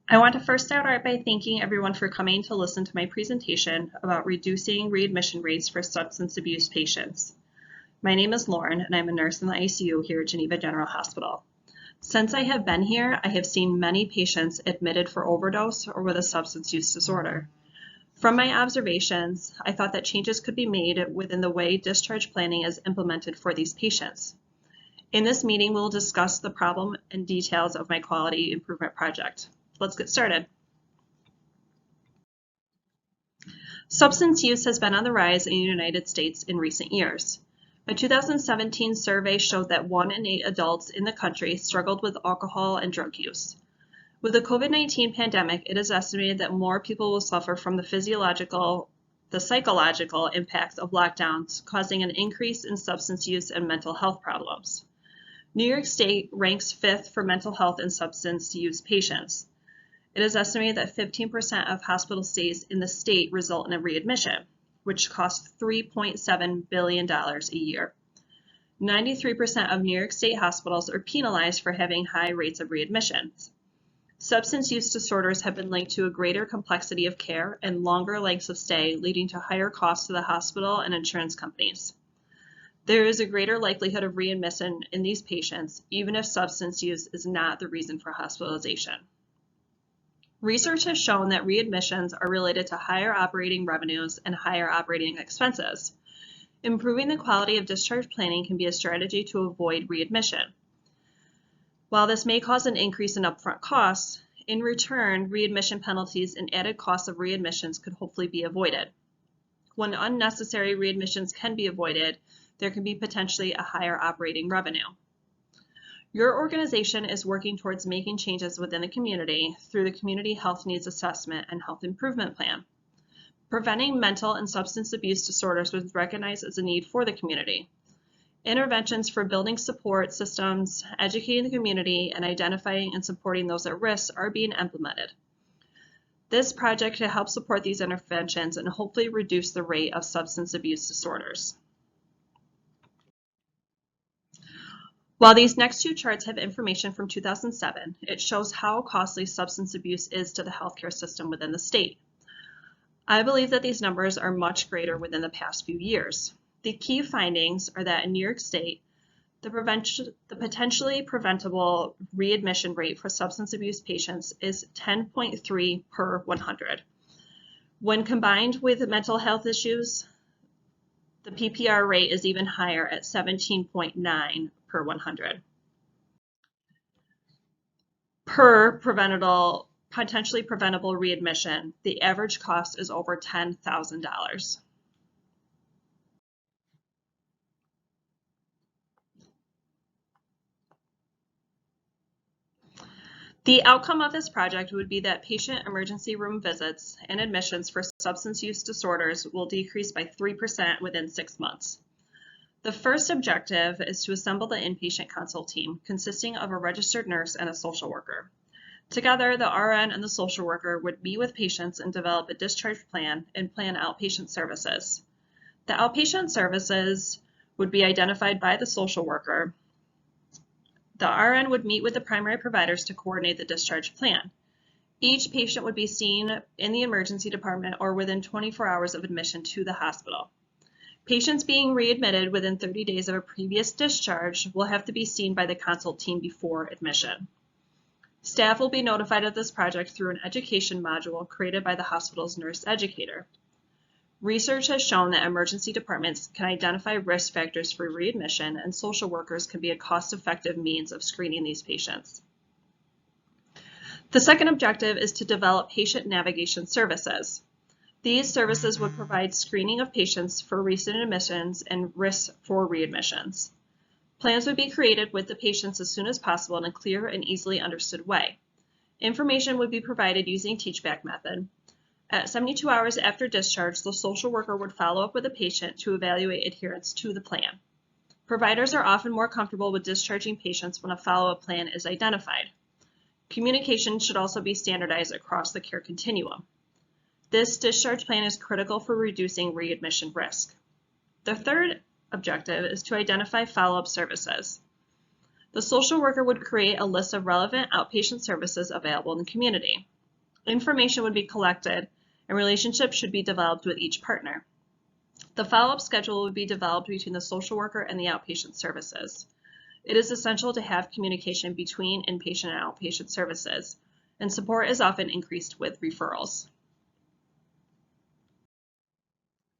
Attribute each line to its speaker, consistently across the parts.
Speaker 1: I want to first start out by thanking everyone for coming to listen to my presentation about reducing readmission rates for substance abuse patients. My name is Lauren, and I'm a nurse in the ICU here at Geneva General Hospital. Since I have been here, I have seen many patients admitted for overdose or with a substance use disorder. From my observations, I thought that changes could be made within the way discharge planning is implemented for these patients. In this meeting, we'll discuss the problem and details of my quality improvement project. Let's get started. Substance use has been on the rise in the United States in recent years. A 2017 survey showed that 1 in 8 adults in the country struggled with alcohol and drug use. With the COVID-19 pandemic, it is estimated that more people will suffer from the psychological impacts of lockdowns, causing an increase in substance use and mental health problems. New York State ranks 5th for mental health and substance use patients. It is estimated that 15% of hospital stays in the state result in a readmission, which costs $3.7 billion a year. 93% of New York State hospitals are penalized for having high rates of readmissions. Substance use disorders have been linked to a greater complexity of care and longer lengths of stay, leading to higher costs to the hospital and insurance companies. There is a greater likelihood of readmission in these patients, even if substance use is not the reason for hospitalization. Research has shown that readmissions are related to higher operating revenues and higher operating expenses. Improving the quality of discharge planning can be a strategy to avoid readmission. While this may cause an increase in upfront costs, in return, readmission penalties and added costs of readmissions could hopefully be avoided. When unnecessary readmissions can be avoided, there can be potentially a higher operating revenue. Your organization is working towards making changes within the community through the Community Health Needs Assessment and Health Improvement Plan. Preventing mental and substance abuse disorders was recognized as a need for the community. Interventions for building support systems, educating the community, and identifying and supporting those at risk are being implemented. This project should help support these interventions and hopefully reduce the rate of substance abuse disorders. While these next two charts have information from 2007, it shows how costly substance abuse is to the healthcare system within the state. I believe that these numbers are much greater within the past few years. The key findings are that in New York State, the potentially preventable readmission rate for substance abuse patients is 10.3 per 100. When combined with mental health issues, the PPR rate is even higher at 17.9 per 100. Per potentially preventable readmission, the average cost is over $10,000. The outcome of this project would be that patient emergency room visits and admissions for substance use disorders will decrease by 3% within 6 months. The first objective is to assemble the inpatient consult team consisting of a registered nurse and a social worker. Together, the RN and the social worker would meet with patients and develop a discharge plan and plan outpatient services. The outpatient services would be identified by the social worker. The RN would meet with the primary providers to coordinate the discharge plan. Each patient would be seen in the emergency department or within 24 hours of admission to the hospital. Patients being readmitted within 30 days of a previous discharge will have to be seen by the consult team before admission. Staff will be notified of this project through an education module created by the hospital's nurse educator. Research has shown that emergency departments can identify risk factors for readmission, and social workers can be a cost-effective means of screening these patients. The second objective is to develop patient navigation services. These services would provide screening of patients for recent admissions and risks for readmissions. Plans would be created with the patients as soon as possible in a clear and easily understood way. Information would be provided using teach-back method. At 72 hours after discharge, the social worker would follow up with the patient to evaluate adherence to the plan. Providers are often more comfortable with discharging patients when a follow-up plan is identified. Communication should also be standardized across the care continuum. This discharge plan is critical for reducing readmission risk. The third objective is to identify follow-up services. The social worker would create a list of relevant outpatient services available in the community. Information would be collected and relationships should be developed with each partner. The follow-up schedule would be developed between the social worker and the outpatient services. It is essential to have communication between inpatient and outpatient services, and support is often increased with referrals.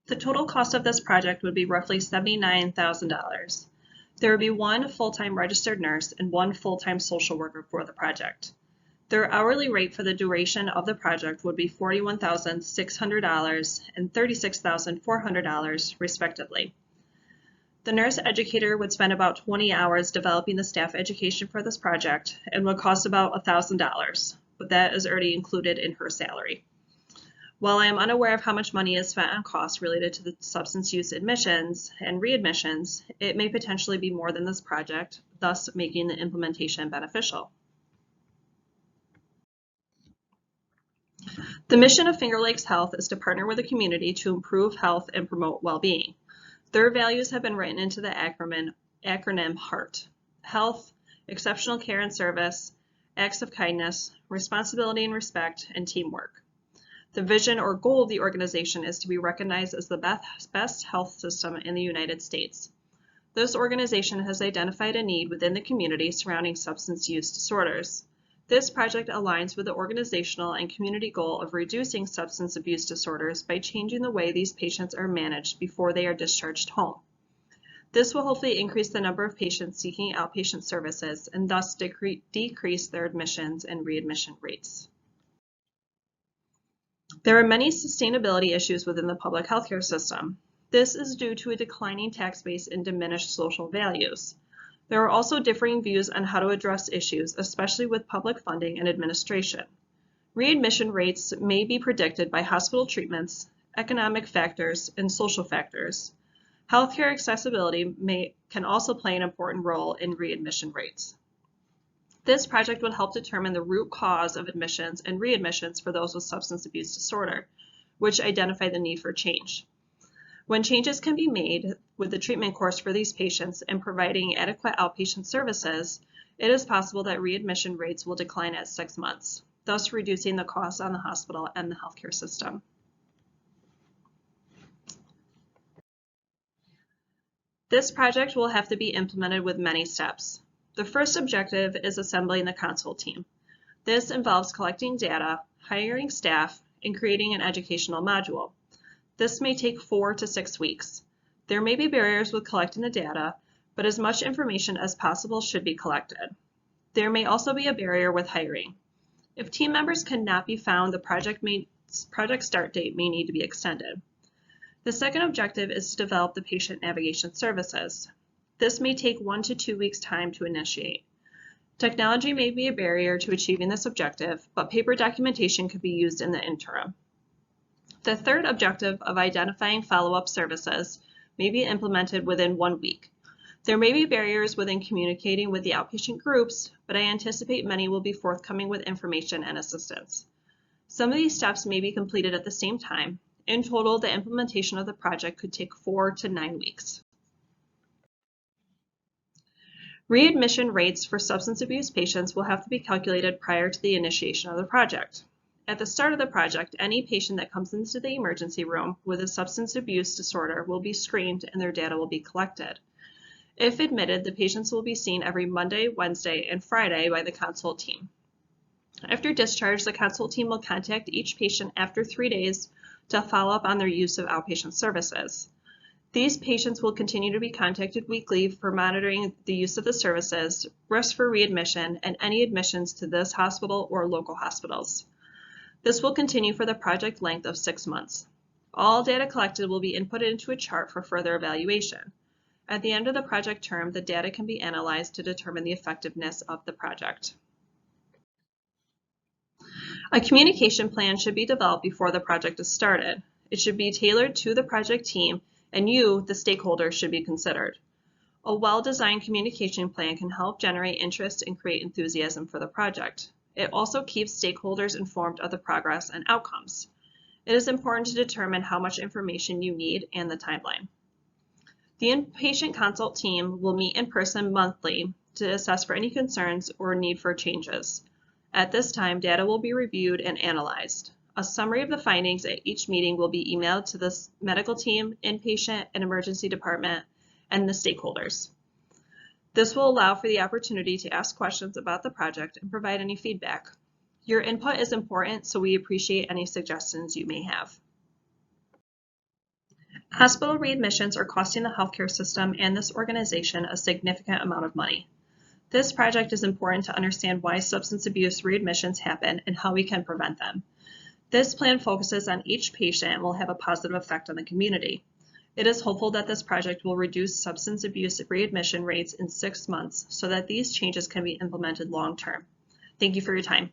Speaker 1: The total cost of this project would be roughly $79,000. There would be one full-time registered nurse and one full-time social worker for the project. Their hourly rate for the duration of the project would be $41,600 and $36,400 respectively. The nurse educator would spend about 20 hours developing the staff education for this project and would cost about $1,000, but that is already included in her salary. While I am unaware of how much money is spent on costs related to the substance use admissions and readmissions, it may potentially be more than this project, thus making the implementation beneficial. The mission of Finger Lakes Health is to partner with the community to improve health and promote well-being. Their values have been written into the acronym HEART: Health, Exceptional Care and Service, Acts of Kindness, Responsibility and Respect, and Teamwork. The vision or goal of the organization is to be recognized as the best health system in the United States. This organization has identified a need within the community surrounding substance use disorders. This project aligns with the organizational and community goal of reducing substance abuse disorders by changing the way these patients are managed before they are discharged home. This will hopefully increase the number of patients seeking outpatient services and thus decrease their admissions and readmission rates. There are many sustainability issues within the public healthcare system. This is due to a declining tax base and diminished social values. There are also differing views on how to address issues, especially with public funding and administration. Readmission rates may be predicted by hospital treatments, economic factors, and social factors. Healthcare accessibility can also play an important role in readmission rates. This project would help determine the root cause of admissions and readmissions for those with substance abuse disorder, which identify the need for change. When changes can be made with the treatment course for these patients and providing adequate outpatient services, it is possible that readmission rates will decline at 6 months, thus reducing the costs on the hospital and the healthcare system. This project will have to be implemented with many steps. The first objective is assembling the consult team. This involves collecting data, hiring staff, and creating an educational module. This may take 4 to 6 weeks. There may be barriers with collecting the data, but as much information as possible should be collected. There may also be a barrier with hiring. If team members cannot be found, the project start date may need to be extended. The second objective is to develop the patient navigation services. This may take 1 to 2 weeks' time to initiate. Technology may be a barrier to achieving this objective, but paper documentation could be used in the interim. The third objective of identifying follow-up services may be implemented within 1 week. There may be barriers within communicating with the outpatient groups, but I anticipate many will be forthcoming with information and assistance. Some of these steps may be completed at the same time. In total, the implementation of the project could take 4 to 9 weeks. Readmission rates for substance abuse patients will have to be calculated prior to the initiation of the project. At the start of the project, any patient that comes into the emergency room with a substance abuse disorder will be screened and their data will be collected. If admitted, the patients will be seen every Monday, Wednesday, and Friday by the consult team. After discharge, the consult team will contact each patient after 3 days to follow up on their use of outpatient services. These patients will continue to be contacted weekly for monitoring the use of the services, risk for readmission, and any admissions to this hospital or local hospitals. This will continue for the project length of 6 months. All data collected will be inputted into a chart for further evaluation. At the end of the project term, the data can be analyzed to determine the effectiveness of the project. A communication plan should be developed before the project is started. It should be tailored to the project team, and you, the stakeholders, should be considered. A well-designed communication plan can help generate interest and create enthusiasm for the project. It also keeps stakeholders informed of the progress and outcomes. It is important to determine how much information you need and the timeline. The inpatient consult team will meet in person monthly to assess for any concerns or need for changes. At this time, data will be reviewed and analyzed. A summary of the findings at each meeting will be emailed to the medical team, inpatient and emergency department, and the stakeholders. This will allow for the opportunity to ask questions about the project and provide any feedback. Your input is important, so we appreciate any suggestions you may have. Hospital readmissions are costing the healthcare system and this organization a significant amount of money. This project is important to understand why substance abuse readmissions happen and how we can prevent them. This plan focuses on each patient and will have a positive effect on the community. It is hopeful that this project will reduce substance abuse readmission rates in 6 months so that these changes can be implemented long term. Thank you for your time.